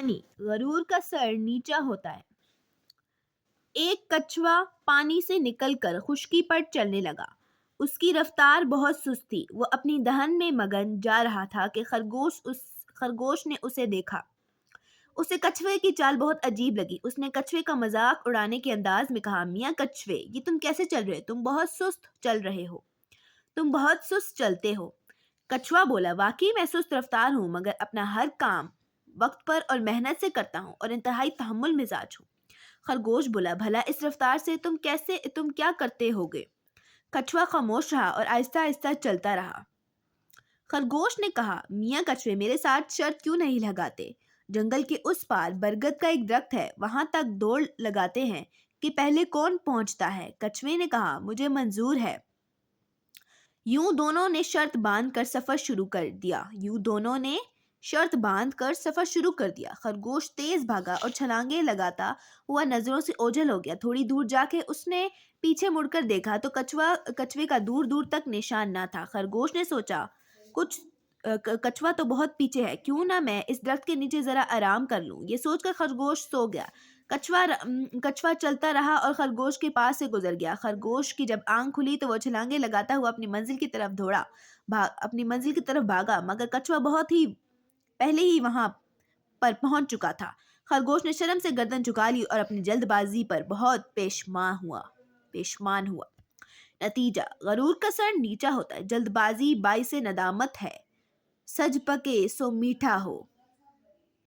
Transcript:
पानी गरूर का सर नीचा होता है। एक कछुआ पानी से निकलकर खुश्की पर चलने लगा। उसकी रफ्तार बहुत सुस्त थी। वो अपनी दहन में मगन जा रहा था कि खरगोश ने उसे देखा। उसे कछुए की चाल बहुत अजीब लगी। उसने कछुए का मजाक उड़ाने के अंदाज में कहा, मियाँ कछुए, ये तुम कैसे चल रहे हो? तुम बहुत सुस्त चल रहे हो। तुम बहुत सुस्त चलते हो। कछुआ बोला, वाकई मैं सुस्त रफ्तार हूँ, मगर अपना हर काम वक्त पर और मेहनत से करता हूँ और इंतहाई तहम्मुल मिजाज हूँ। खरगोश बोला, भला इस रफ्तार से तुम क्या करते होगे? कछुआ खामोश रहा और आहिस्ता आहिस्ता चलता रहा। खरगोश ने कहा, मियाँ कछुए, मेरे साथ शर्त क्यों नहीं लगाते? जंगल के उस पार बरगद का एक दरख्त है, वहां तक दौड़ लगाते हैं कि पहले कौन पहुंचता है। कछुए ने कहा, मुझे मंजूर है। यूं दोनों ने शर्त बांध कर सफर शुरू कर दिया। खरगोश तेज भागा और छलांगे लगाता हुआ नजरों से ओझल हो गया। थोड़ी दूर जाके उसने पीछे मुड़कर देखा तो कछुए का दूर दूर तक निशान ना था। खरगोश ने सोचा, कछुआ तो बहुत पीछे है, क्यों ना मैं इस दरख्त के नीचे जरा आराम कर लूं। ये सोचकर खरगोश सो गया। कछुआ चलता रहा और खरगोश के पास से गुजर गया। खरगोश की जब आंख खुली तो वो छलांगे लगाता हुआ अपनी मंजिल की तरफ भागा, मगर कछुआ बहुत ही पहले ही वहां पर पहुंच चुका था। खरगोश ने शर्म से गर्दन झुका ली और अपनी जल्दबाजी पर बहुत पेशमान हुआ। नतीजा, गरूर का सर नीचा होता है, जल्दबाजी बाई से नदामत है, सज पके सो मीठा हो।